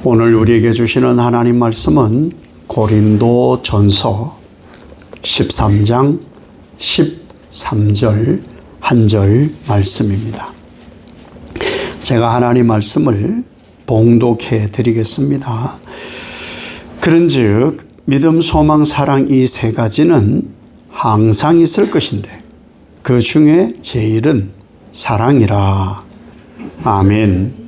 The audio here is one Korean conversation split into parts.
오늘 우리에게 주시는 하나님 말씀은 고린도전서 13장 13절 한 절 말씀입니다. 제가 하나님 말씀을 봉독해 드리겠습니다. 그런즉 믿음, 소망, 사랑 이 세 가지는 항상 있을 것인데 그 중에 제일은 사랑이라. 아멘.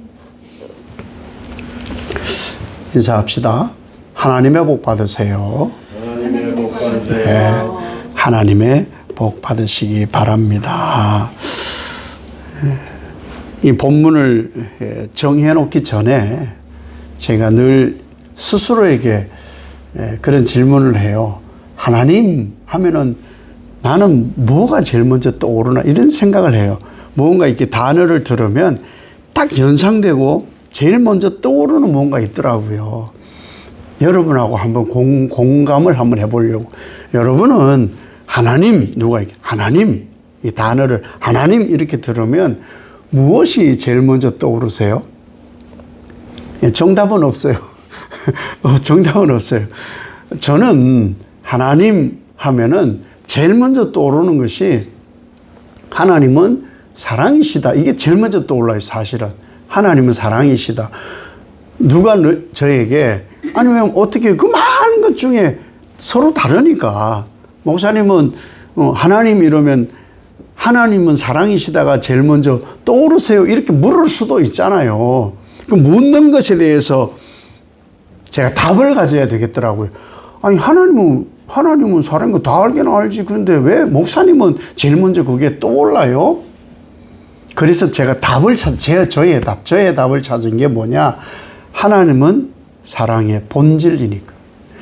인사합시다. 하나님의 복 받으세요. 하나님의 복 받으세요. 네, 하나님의 복 받으시기 바랍니다. 이 본문을 정해놓기 전에 제가 늘 스스로에게 그런 질문을 해요. 하나님 하면은 나는 뭐가 제일 먼저 떠오르나 이런 생각을 해요. 뭔가 이렇게 단어를 들으면 딱 연상되고 제일 먼저 떠오르는 뭔가 있더라고요. 여러분하고 한번 공감을 한번 해보려고. 여러분은 하나님, 누가 이렇게 하나님, 이 단어를 하나님 이렇게 들으면 무엇이 제일 먼저 떠오르세요? 정답은 없어요. 정답은 없어요. 저는 하나님 하면은 제일 먼저 떠오르는 것이 하나님은 사랑이시다. 이게 제일 먼저 떠올라요, 사실은. 하나님은 사랑이시다. 누가 저에게 아니 왜 어떻게 그 많은 것 중에 서로 다르니까 목사님은 하나님 이러면 하나님은 사랑이시다가 제일 먼저 떠오르세요 이렇게 물을 수도 있잖아요. 그 묻는 것에 대해서 제가 답을 가져야 되겠더라고요. 아니 하나님은 사랑인 거 다 알긴 알지. 그런데 왜 목사님은 제일 먼저 그게 떠올라요? 그래서 제가 저의 답을 찾은 게 뭐냐? 하나님은 사랑의 본질이니까.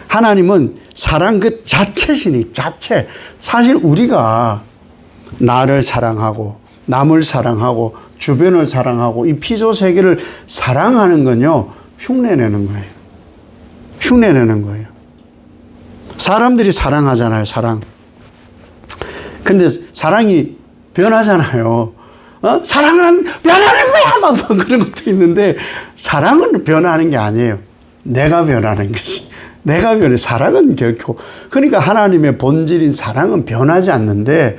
하나님은 사랑 그 자체. 사실 우리가 나를 사랑하고, 남을 사랑하고, 주변을 사랑하고, 이 피조 세계를 사랑하는 건요, 흉내내는 거예요. 흉내내는 거예요. 사람들이 사랑하잖아요, 사랑. 근데 사랑이 변하잖아요. 사랑은 변하는 거야! 막 그런 것도 있는데, 사랑은 변하는 게 아니에요. 내가 변하는 것이. 내가 변해. 사랑은 결코. 그러니까 하나님의 본질인 사랑은 변하지 않는데,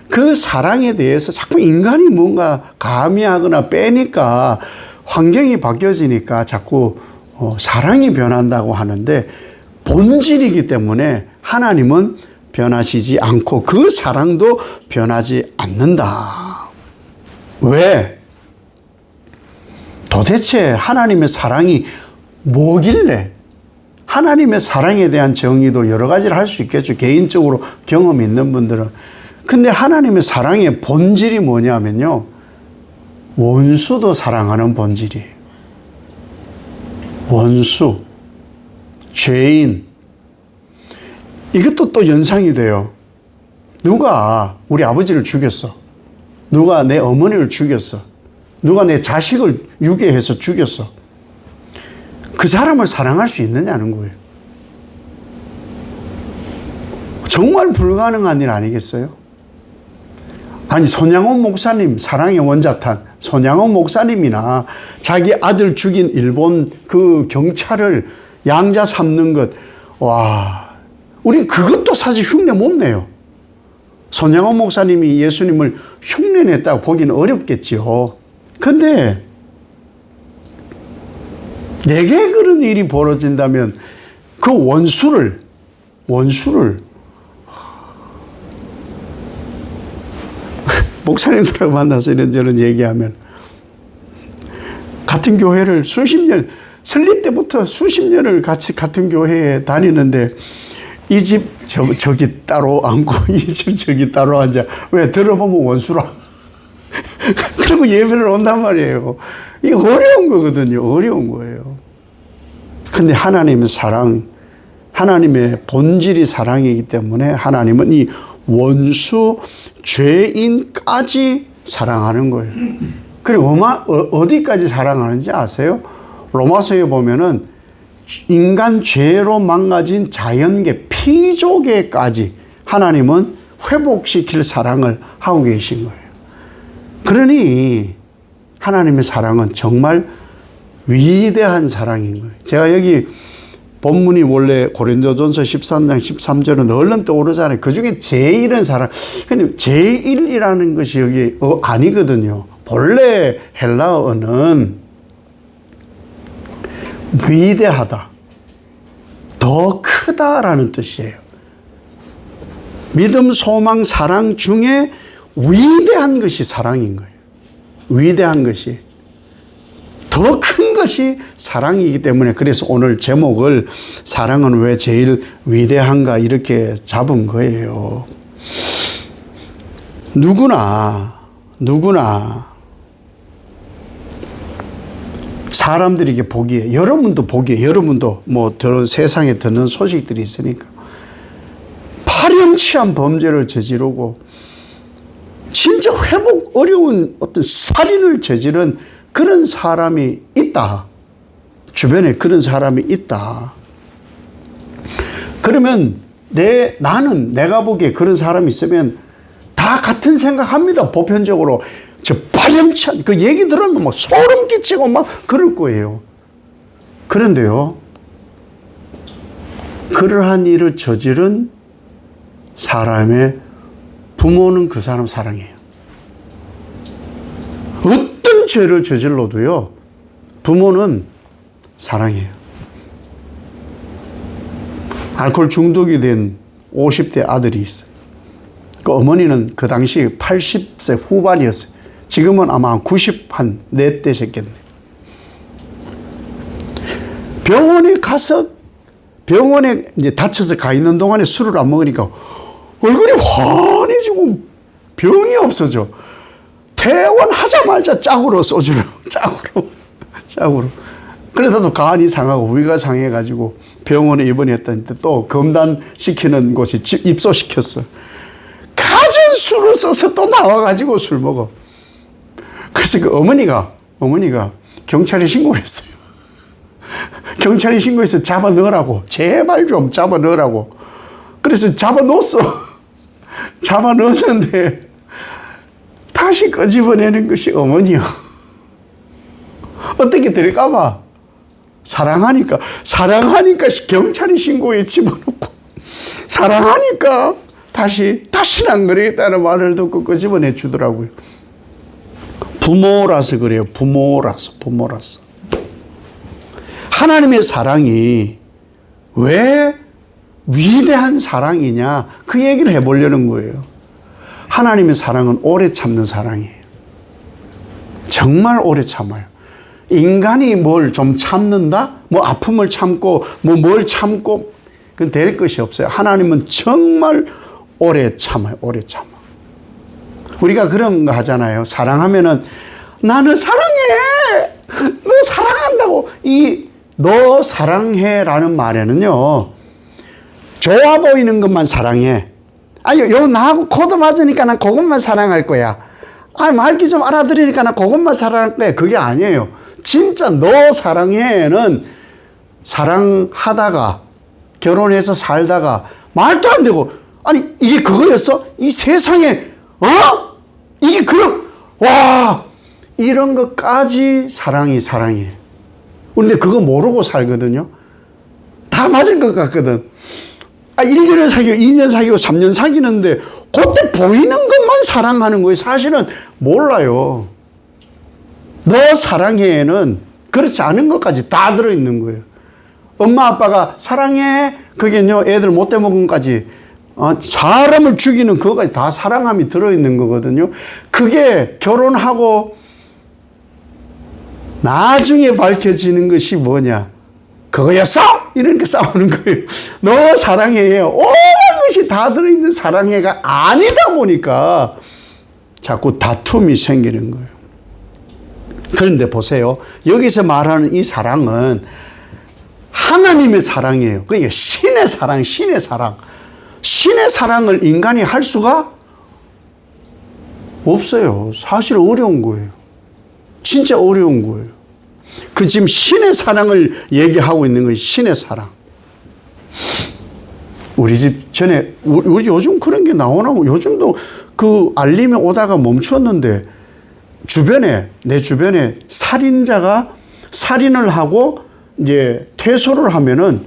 그 사랑에 대해서 자꾸 인간이 뭔가 가미하거나 빼니까, 환경이 바뀌어지니까 자꾸 사랑이 변한다고 하는데, 본질이기 때문에 하나님은 변하시지 않고, 그 사랑도 변하지 않는다. 왜? 도대체 하나님의 사랑이 뭐길래? 하나님의 사랑에 대한 정의도 여러 가지를 할 수 있겠죠. 개인적으로 경험이 있는 분들은. 근데 하나님의 사랑의 본질이 뭐냐면요. 원수도 사랑하는 본질이에요. 원수, 죄인. 이것도 또 연상이 돼요. 누가 우리 아버지를 죽였어. 누가 내 어머니를 죽였어. 누가 내 자식을 유괴해서 죽였어. 그 사람을 사랑할 수 있느냐는 거예요. 정말 불가능한 일 아니겠어요? 아니, 손양원 목사님, 사랑의 원자탄, 손양원 목사님이나 자기 아들 죽인 일본 그 경찰을 양자 삼는 것, 와, 우린 그것도 사실 흉내 못 내요. 손양원 목사님이 예수님을 흉내냈다고 보기는 어렵겠지요. 근데 내게 그런 일이 벌어진다면 그 원수를 목사님들하고 만나서 이런저런 얘기하면 같은 교회를 수십 년, 설립 때부터 수십 년을 같은 교회에 다니는데 이 집 저기 따로 앉고 이 집 저기 따로 앉아. 왜? 들어보면 원수라. 그리고 예배를 온단 말이에요. 이게 어려운 거거든요. 어려운 거예요. 근데 하나님은 사랑, 하나님의 본질이 사랑이기 때문에 하나님은 이 원수, 죄인까지 사랑하는 거예요. 그리고 어디까지 사랑하는지 아세요? 로마서에 보면은 인간 죄로 망가진 자연계, 피조계까지 하나님은 회복시킬 사랑을 하고 계신 거예요. 그러니 하나님의 사랑은 정말 위대한 사랑인 거예요. 제가 여기 본문이 원래 고린도전서 13장 13절은 얼른 떠오르잖아요. 그 중에 제일은 사랑. 근데 제일이라는 것이 여기 아니거든요. 본래 헬라어는 위대하다, 더 크다라는 뜻이에요. 믿음, 소망, 사랑 중에 위대한 것이 사랑인 거예요. 위대한 것이. 더 큰 것이 사랑이기 때문에 그래서 오늘 제목을 사랑은 왜 제일 위대한가 이렇게 잡은 거예요. 누구나 사람들에게 보기에, 여러분도 보기에, 여러분도 뭐 세상에 듣는 소식들이 있으니까 파렴치한 범죄를 저지르고 진짜 회복 어려운 어떤 살인을 저지른 그런 사람이 있다. 주변에 그런 사람이 있다. 그러면 나는 내가 보기에 그런 사람이 있으면 다 같은 생각합니다. 보편적으로. 저 파렴치한 그 얘기 들으면 막 소름 끼치고 막 그럴 거예요. 그런데요, 그러한 일을 저지른 사람의 부모는 그 사람 사랑해요. 어떤 죄를 저질러도요, 부모는 사랑해요. 알코올 중독이 된 50대 아들이 있어요. 그 어머니는 그 당시 80세 후반이었어요. 지금은 아마 90 한 4 되셨겠네요. 병원에 가서 병원에 이제 다쳐서 가 있는 동안에 술을 안 먹으니까 얼굴이 환해지고 병이 없어져. 퇴원하자마자 짝으로 소주를 짝으로. 그러다도 간이 상하고 위가 상해가지고 병원에 입원했더니 또 검단시키는 곳에 입소시켰어. 가진 술을 써서 또 나와가지고 술 먹어. 그래서 그 어머니가 경찰에 신고를 했어요. 경찰에 신고해서 잡아 넣으라고. 제발 좀 잡아 넣으라고. 그래서 잡아 넣었어. 잡아 넣었는데 다시 끄집어내는 것이 어머니요. 어떻게 될까봐. 사랑하니까 경찰이 신고에 집어넣고, 사랑하니까 다시는 안 그러겠다는 말을 듣고 끄집어내 주더라고요. 부모라서 그래요. 부모라서. 하나님의 사랑이 왜 위대한 사랑이냐, 그 얘기를 해보려는 거예요. 하나님의 사랑은 오래 참는 사랑이에요. 정말 오래 참아요. 인간이 뭘 좀 참는다? 뭐 아픔을 참고, 뭐 뭘 참고, 그건 될 것이 없어요. 하나님은 정말 오래 참아요. 오래 참아. 우리가 그런 거 하잖아요. 사랑하면은, 나는 사랑해! 너 사랑한다고! 너 사랑해 라는 말에는요, 좋아 보이는 것만 사랑해. 아니, 나하고 코드 맞으니까 난 그것만 사랑할 거야. 말귀 좀 알아들으니까 난 그것만 사랑할 거야. 그게 아니에요. 진짜 너 사랑해는 사랑하다가, 결혼해서 살다가, 말도 안 되고, 아니, 이게 그거였어? 이 세상에, 이게 이런 것까지 사랑이에요. 그런데 그거 모르고 살거든요. 다 맞을 것 같거든. 1년을 사귀고 2년 사귀고 3년 사귀는데 그때 보이는 것만 사랑하는 거예요. 사실은 몰라요. 너 사랑해는 그렇지 않은 것까지 다 들어있는 거예요. 엄마 아빠가 사랑해, 그게요, 애들 못돼 먹은 것까지, 사람을 죽이는 그거까지 다 사랑함이 들어있는 거거든요. 그게 결혼하고 나중에 밝혀지는 것이 뭐냐? 그거였어? 이러니까 싸우는 거예요. 너 사랑해요. 온 것이 다 들어있는 사랑해가 아니다 보니까 자꾸 다툼이 생기는 거예요. 그런데 보세요. 여기서 말하는 이 사랑은 하나님의 사랑이에요. 그러니까 신의 사랑. 신의 사랑을 인간이 할 수가 없어요. 사실 어려운 거예요. 진짜 어려운 거예요. 지금 신의 사랑을 얘기하고 있는 것이 신의 사랑. 우리 집 전에, 우리 요즘 그런 게 나오나? 요즘도 그 알림이 오다가 멈췄는데, 내 주변에 살인자가 살인을 하고 이제 퇴소를 하면은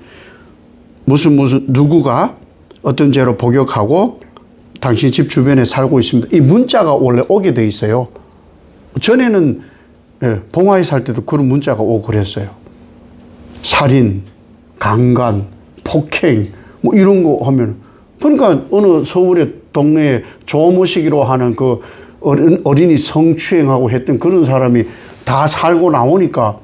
무슨 누구가 어떤 죄로 복역하고 당신 집 주변에 살고 있습니다. 이 문자가 원래 오게 돼 있어요. 전에는 봉화에 살 때도 그런 문자가 오고 그랬어요. 살인, 강간, 폭행 뭐 이런 거 하면 그러니까 어느 서울의 동네에 조모시기로 하는 그 어린이 성추행하고 했던 그런 사람이 다 살고 나오니까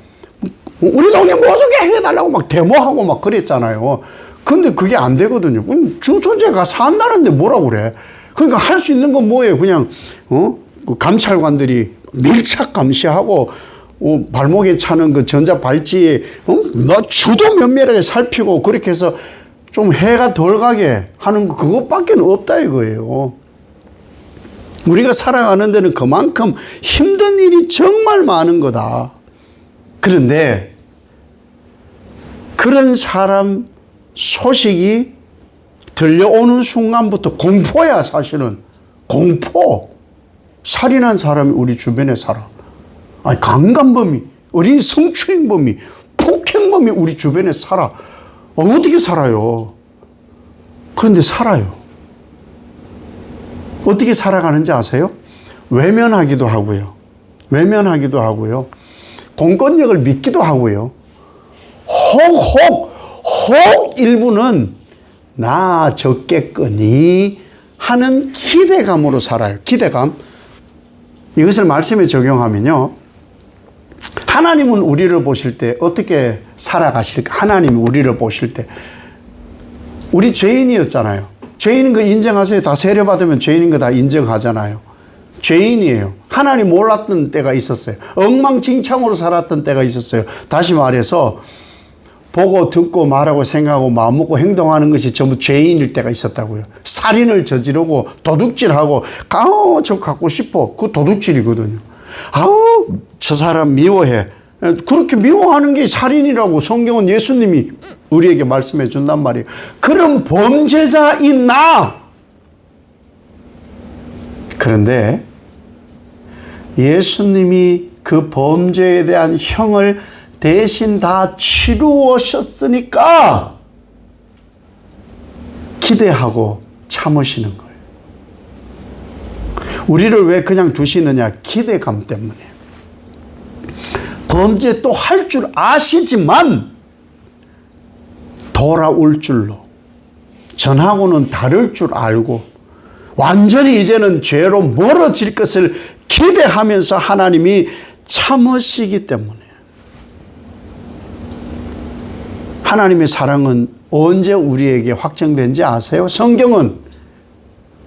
우리 동네 못 오게 해달라고 막 데모하고 막 그랬잖아요. 근데 그게 안 되거든요. 중소재가 산다는데 뭐라고 그래. 그러니까 할 수 있는 건 뭐예요? 그냥 그 감찰관들이 밀착 감시하고 발목에 차는 그 전자 발찌에 주도 면밀하게 살피고 그렇게 해서 좀 해가 덜 가게 하는 거 그것밖에 없다 이거예요. 우리가 살아가는 데는 그만큼 힘든 일이 정말 많은 거다. 그런데 그런 사람 소식이 들려오는 순간부터 공포야 사실은. 공포. 살인한 사람이 우리 주변에 살아. 아니 강간범이, 어린이 성추행범이, 폭행범이 우리 주변에 살아. 어떻게 살아요? 그런데 살아요. 어떻게 살아가는지 아세요? 외면하기도 하고요. 외면하기도 하고요. 공권력을 믿기도 하고요. 혹 일부는 나 적겠거니 하는 기대감으로 살아요. 기대감. 이것을 말씀에 적용하면요. 하나님은 우리를 보실 때 어떻게 살아가실까? 하나님이 우리를 보실 때 우리 죄인이었잖아요. 죄인인 거 인정하세요. 다 세례받으면 죄인인 거 다 인정하잖아요. 죄인이에요. 하나님 몰랐던 때가 있었어요. 엉망진창으로 살았던 때가 있었어요. 다시 말해서 보고 듣고 말하고 생각하고 마음먹고 행동하는 것이 전부 죄인일 때가 있었다고요. 살인을 저지르고 도둑질하고 저 갖고 싶어. 그거 도둑질이거든요. 저 사람 미워해. 그렇게 미워하는 게 살인이라고 성경은 예수님이 우리에게 말씀해 준단 말이에요. 그런 범죄자인 나. 그런데 예수님이 그 범죄에 대한 형을 대신 다 치루오셨으니까 기대하고 참으시는 거예요. 우리를 왜 그냥 두시느냐? 기대감 때문에. 범죄 또 할 줄 아시지만 돌아올 줄로 전하고는 다를 줄 알고 완전히 이제는 죄로 멀어질 것을 기대하면서 하나님이 참으시기 때문에 하나님의 사랑은 언제 우리에게 확정된지 아세요? 성경은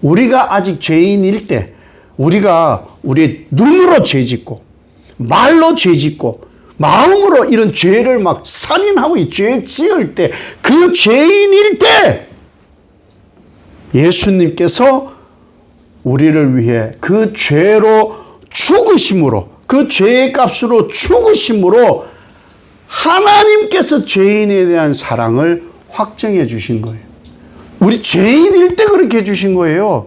우리가 아직 죄인일 때 우리가 우리 눈으로 죄짓고 말로 죄짓고 마음으로 이런 죄를 막 살인하고 죄 지을 때 그 죄인일 때 예수님께서 우리를 위해 그 죄로 죽으심으로 그 죄의 값으로 죽으심으로 하나님께서 죄인에 대한 사랑을 확정해 주신 거예요. 우리 죄인일 때 그렇게 해 주신 거예요.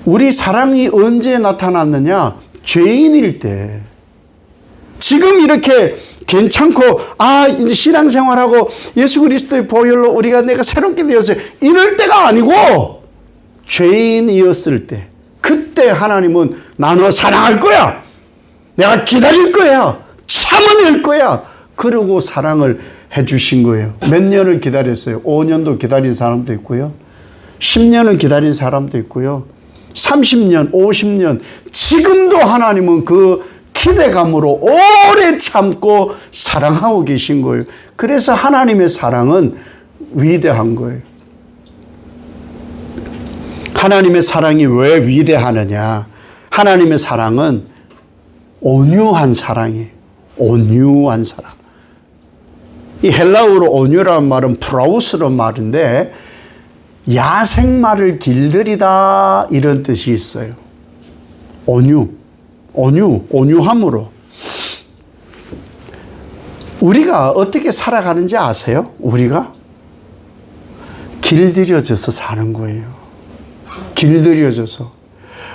우리 사랑이 언제 나타났느냐? 죄인일 때. 지금 이렇게 괜찮고 이제 신앙생활하고 예수 그리스도의 보혈로 내가 새롭게 되었어요. 이럴 때가 아니고 죄인이었을 때 그때 하나님은 나 너 사랑할 거야. 내가 기다릴 거야. 참아낼 거야. 그러고 사랑을 해 주신 거예요. 몇 년을 기다렸어요. 5년도 기다린 사람도 있고요. 10년을 기다린 사람도 있고요. 30년, 50년. 지금도 하나님은 그 기대감으로 오래 참고 사랑하고 계신 거예요. 그래서 하나님의 사랑은 위대한 거예요. 하나님의 사랑이 왜 위대하느냐? 하나님의 사랑은 온유한 사랑이에요. 온유한 사랑. 이 헬라어로 온유라는 말은 프라우스라는 말인데 야생마를 길들이다 이런 뜻이 있어요. 온유함으로. 우리가 어떻게 살아가는지 아세요? 우리가 길들여져서 사는 거예요. 길들여져서.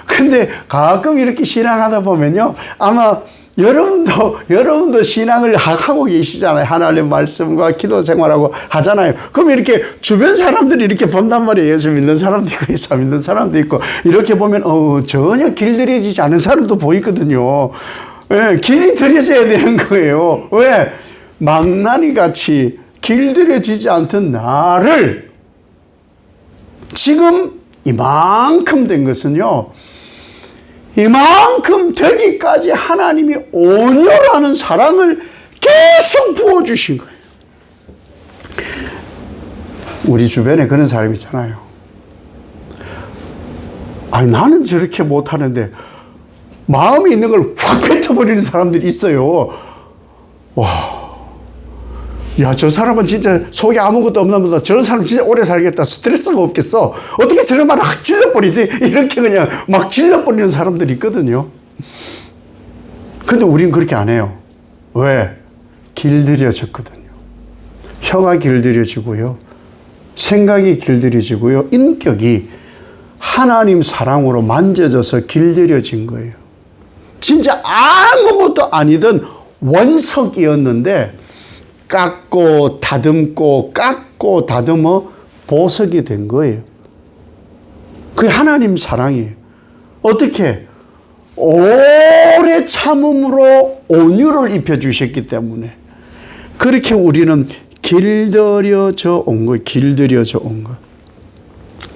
근데 가끔 이렇게 신앙하다 보면요. 아마 여러분도 신앙을 하고 계시잖아요. 하나님 말씀과 기도 생활하고 하잖아요. 그럼 이렇게 주변 사람들이 이렇게 본단 말이에요. 예수 믿는 사람도 있고, 예수 믿는 사람도 있고, 이렇게 보면, 전혀 길들여지지 않은 사람도 보이거든요. 예, 길이 들여져야 되는 거예요. 왜? 망나니 같이 길들여지지 않던 나를 지금 이만큼 된 것은요, 이만큼 되기까지 하나님이 온유라는 사랑을 계속 부어주신 거예요. 우리 주변에 그런 사람이 있잖아요. 아니, 나는 저렇게 못하는데 마음이 있는 걸 확 뱉어버리는 사람들이 있어요. 와. 야, 저 사람은 진짜 속에 아무것도 없나보다. 저런 사람 진짜 오래 살겠다. 스트레스가 없겠어. 어떻게 저런 말을 확 질러버리지? 이렇게 그냥 막 질러버리는 사람들이 있거든요. 근데 우린 그렇게 안 해요. 왜? 길들여졌거든요. 혀가 길들여지고요. 생각이 길들여지고요. 인격이 하나님 사랑으로 만져져서 길들여진 거예요. 진짜 아무것도 아니던 원석이었는데 깎고 다듬어 보석이 된 거예요. 그게 하나님 사랑이에요. 어떻게? 오래 참음으로 온유를 입혀주셨기 때문에 그렇게 우리는 길들여져 온 거예요. 길들여져 온 거.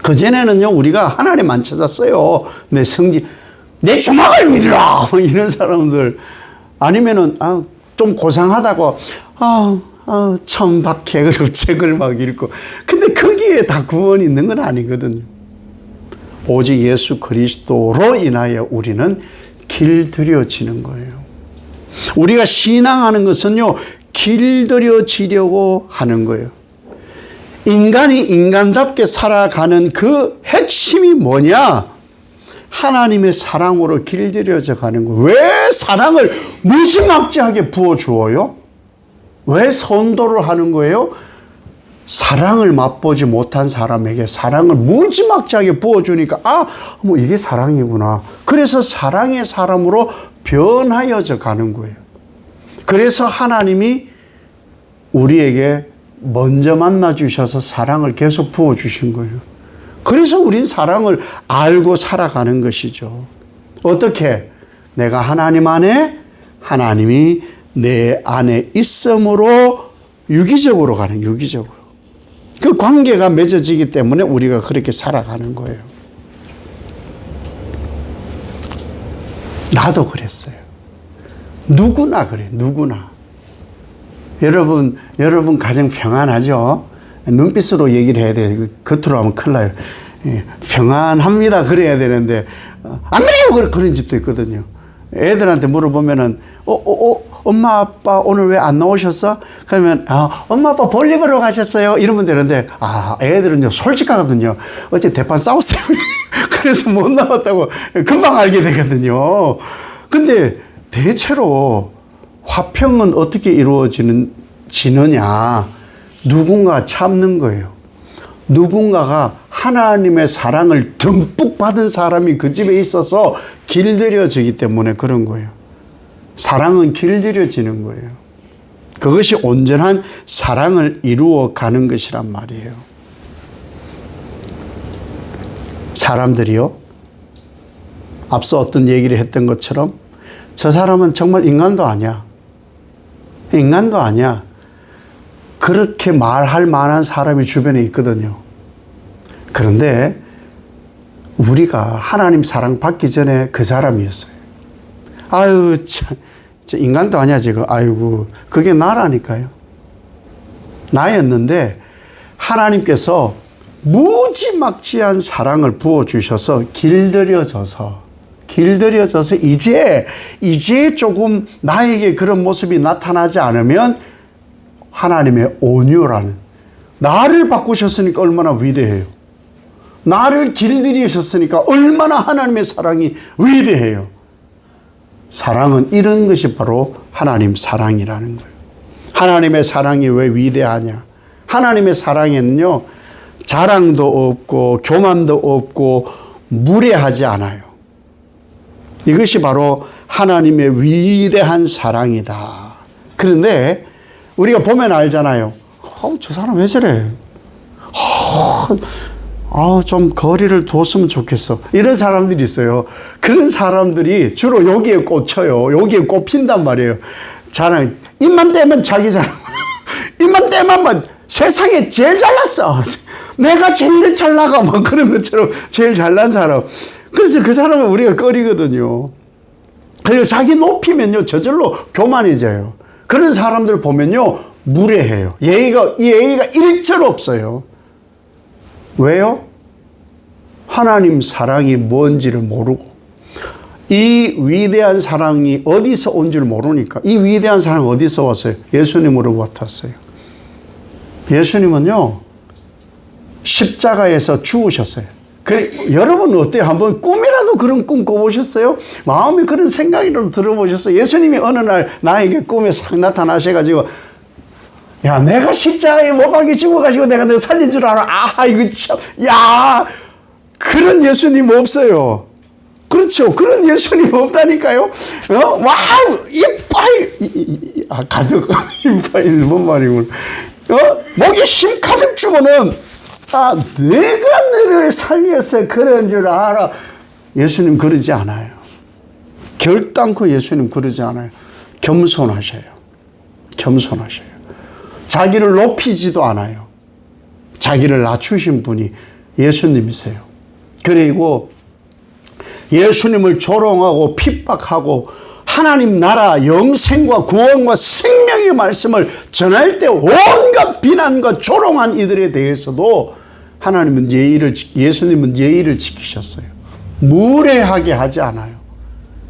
그전에는요, 우리가 하나님만 찾았어요. 내 성질, 내 주먹을 믿으라! 이런 사람들. 아니면은, 좀 고상하다고, 천박해. 그리고 책을 막 읽고. 근데 거기에 다 구원이 있는 건 아니거든요. 오직 예수 그리스도로 인하여 우리는 길들여지는 거예요. 우리가 신앙하는 것은요, 길들여지려고 하는 거예요. 인간이 인간답게 살아가는 그 핵심이 뭐냐? 하나님의 사랑으로 길들여져 가는 거예요. 왜 사랑을 무지막지하게 부어주어요? 왜 선도를 하는 거예요? 사랑을 맛보지 못한 사람에게 사랑을 무지막지하게 부어주니까, 뭐 이게 사랑이구나. 그래서 사랑의 사람으로 변하여져 가는 거예요. 그래서 하나님이 우리에게 먼저 만나 주셔서 사랑을 계속 부어 주신 거예요. 그래서 우린 사랑을 알고 살아가는 것이죠. 어떻게? 내가 하나님 안에, 하나님이 내 안에 있음으로 유기적으로 가는, 유기적으로. 그 관계가 맺어지기 때문에 우리가 그렇게 살아가는 거예요. 나도 그랬어요. 누구나 그래, 누구나. 여러분 가정 평안하죠? 눈빛으로 얘기를 해야 돼요. 겉으로 하면 큰일 나요. 평안합니다. 그래야 되는데, 안 그래요! 그런 집도 있거든요. 애들한테 물어보면은, 엄마, 아빠 오늘 왜 안 나오셨어? 그러면, 엄마, 아빠 볼일 보러 가셨어요? 이러면 되는데, 애들은 솔직하거든요. 어제 대판 싸웠어요. 그래서 못 나왔다고 금방 알게 되거든요. 근데 대체로 화평은 어떻게 이루어지느냐? 누군가 참는 거예요. 누군가가 하나님의 사랑을 듬뿍 받은 사람이 그 집에 있어서 길들여지기 때문에 그런 거예요. 사랑은 길들여지는 거예요. 그것이 온전한 사랑을 이루어 가는 것이란 말이에요. 사람들이요, 앞서 어떤 얘기를 했던 것처럼 저 사람은 정말 인간도 아니야. 인간도 아니야. 그렇게 말할 만한 사람이 주변에 있거든요. 그런데 우리가 하나님 사랑 받기 전에 그 사람이었어요. 아유, 저 인간도 아니야, 지금. 아이고, 그게 나라니까요. 나였는데 하나님께서 무지막지한 사랑을 부어주셔서 길들여져서 이제 조금 나에게 그런 모습이 나타나지 않으면 하나님의 온유라는, 나를 바꾸셨으니까 얼마나 위대해요. 나를 길들이셨으니까 얼마나 하나님의 사랑이 위대해요. 사랑은 이런 것이 바로 하나님 사랑이라는 거예요. 하나님의 사랑이 왜 위대하냐? 하나님의 사랑에는요, 자랑도 없고 교만도 없고 무례하지 않아요. 이것이 바로 하나님의 위대한 사랑이다. 그런데 우리가 보면 알잖아요. 저 사람 왜 저래? 좀 거리를 뒀으면 좋겠어. 이런 사람들이 있어요. 그런 사람들이 주로 여기에 꽂혀요. 여기에 꼽힌단 말이에요. 자랑, 입만 떼면 자기 자랑. 입만 떼면 세상에 제일 잘났어. 내가 제일 잘 나가. 막 그런 것처럼 제일 잘난 사람. 그래서 그 사람은 우리가 꺼리거든요. 그리고 자기 높이면요, 저절로 교만해져요. 그런 사람들 보면요, 무례해요. 예의가 일절 없어요. 왜요? 하나님 사랑이 뭔지를 모르고, 이 위대한 사랑이 어디서 온 줄 모르니까. 이 위대한 사랑 어디서 왔어요? 예수님으로부터 왔어요. 예수님은요, 십자가에서 죽으셨어요. 그래, 여러분 어때요? 한번 꿈이라도 그런 꿈 꿔보셨어요? 마음에 그런 생각이라도 들어보셨어요? 예수님이 어느 날 나에게 꿈에 싹 나타나셔가지고, 야, 내가 십자가에 못 박혀 죽어가지고 내가 너 살린 줄 알아. 이거 참, 그런 예수님 없어요. 그렇죠. 그런 예수님 없다니까요. 와우, 이빠이, 가득, 이빠이, 뭔 말이구나. 목에 힘 가득 주고는, 내가 너를 살려서 그런 줄 알아. 예수님 그러지 않아요. 결단코 예수님 그러지 않아요. 겸손하셔요. 겸손하셔요. 자기를 높이지도 않아요. 자기를 낮추신 분이 예수님이세요. 그리고 예수님을 조롱하고 핍박하고 하나님 나라 영생과 구원과 생명의 말씀을 전할 때 온갖 비난과 조롱한 이들에 대해서도 예수님은 예의를 지키셨어요. 무례하게 하지 않아요.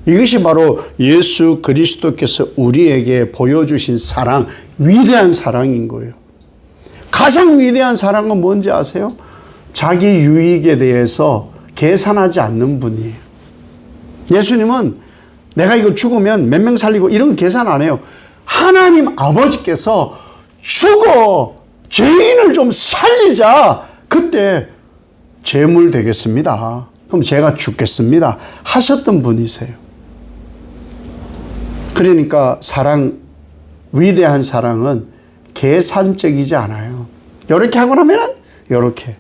이것이 바로 예수 그리스도께서 우리에게 보여주신 사랑, 위대한 사랑인 거예요. 가장 위대한 사랑은 뭔지 아세요? 자기 유익에 대해서 계산하지 않는 분이에요. 예수님은 내가 이거 죽으면 몇 명 살리고 이런 거 계산 안 해요. 하나님 아버지께서 죽어 죄인을 좀 살리자. 그때 제물 되겠습니다. 그럼 제가 죽겠습니다. 하셨던 분이세요. 그러니까 위대한 사랑은 계산적이지 않아요. 이렇게 하고 나면은 이렇게.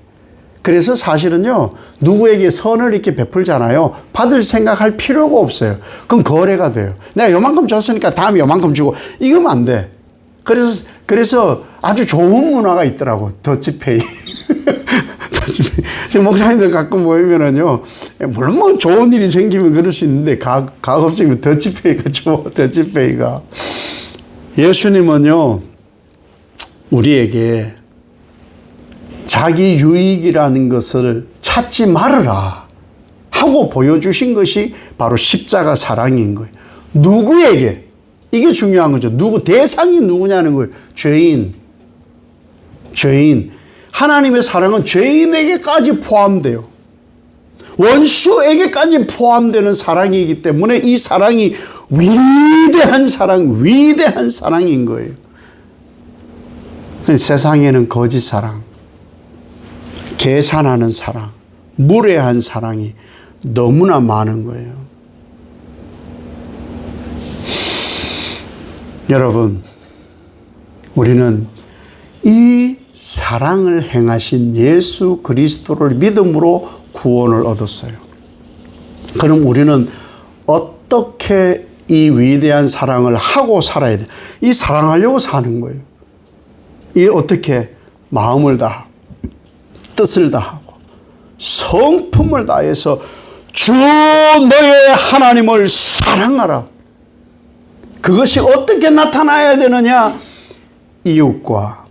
그래서 사실은요, 누구에게 선을 이렇게 베풀잖아요. 받을 생각할 필요가 없어요. 그럼 거래가 돼요. 내가 요만큼 줬으니까 다음에 요만큼 주고, 이거면 안 돼. 그래서 아주 좋은 문화가 있더라고. 더치페이. 지금 목사님들 가끔 모이면은요, 물론 뭐 좋은 일이 생기면 그럴 수 있는데, 가급적이면 더치페이가 좋아, 더치페이가. 예수님은요, 우리에게 자기 유익이라는 것을 찾지 말아라 하고 보여주신 것이 바로 십자가 사랑인 거예요. 누구에게? 이게 중요한 거죠. 대상이 누구냐는 거예요. 죄인. 하나님의 사랑은 죄인에게까지 포함돼요. 원수에게까지 포함되는 사랑이기 때문에 이 사랑이 위대한 사랑인 거예요. 세상에는 거짓 사랑, 계산하는 사랑, 무례한 사랑이 너무나 많은 거예요. 여러분, 우리는 이 사랑을 행하신 예수 그리스도를 믿음으로 구원을 얻었어요. 그럼 우리는 어떻게 이 위대한 사랑을 하고 살아야 돼? 이 사랑하려고 사는 거예요. 이 어떻게 마음을 다, 뜻을 다하고 성품을 다해서 주 너의 하나님을 사랑하라. 그것이 어떻게 나타나야 되느냐? 이웃과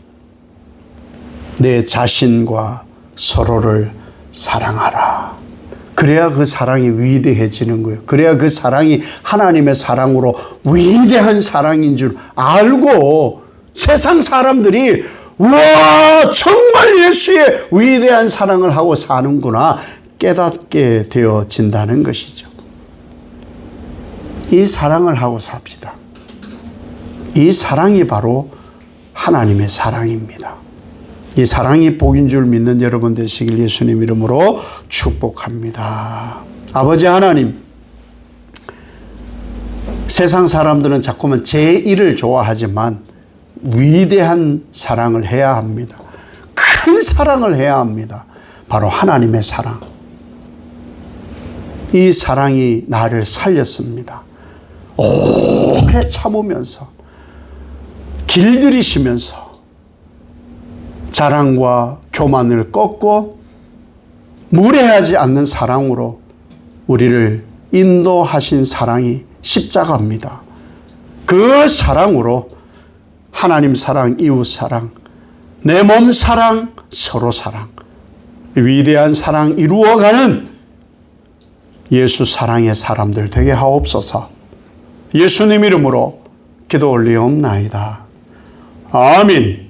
내 자신과 서로를 사랑하라. 그래야 그 사랑이 위대해지는 거예요. 그래야 그 사랑이 하나님의 사랑으로 위대한 사랑인 줄 알고 세상 사람들이 와, 정말 예수의 위대한 사랑을 하고 사는구나 깨닫게 되어진다는 것이죠. 이 사랑을 하고 삽시다. 이 사랑이 바로 하나님의 사랑입니다. 이 사랑이 복인 줄 믿는 여러분 되시길 예수님 이름으로 축복합니다. 아버지 하나님, 세상 사람들은 자꾸만 제 일을 좋아하지만 위대한 사랑을 해야 합니다. 큰 사랑을 해야 합니다. 바로 하나님의 사랑. 이 사랑이 나를 살렸습니다. 오래 참으면서 길들이시면서 자랑과 교만을 꺾고 무례하지 않는 사랑으로 우리를 인도하신 사랑이 십자가입니다. 그 사랑으로 하나님 사랑, 이웃 사랑, 내 몸 사랑, 서로 사랑, 위대한 사랑 이루어가는 예수 사랑의 사람들 되게 하옵소서. 예수님 이름으로 기도 올리옵나이다. 아멘.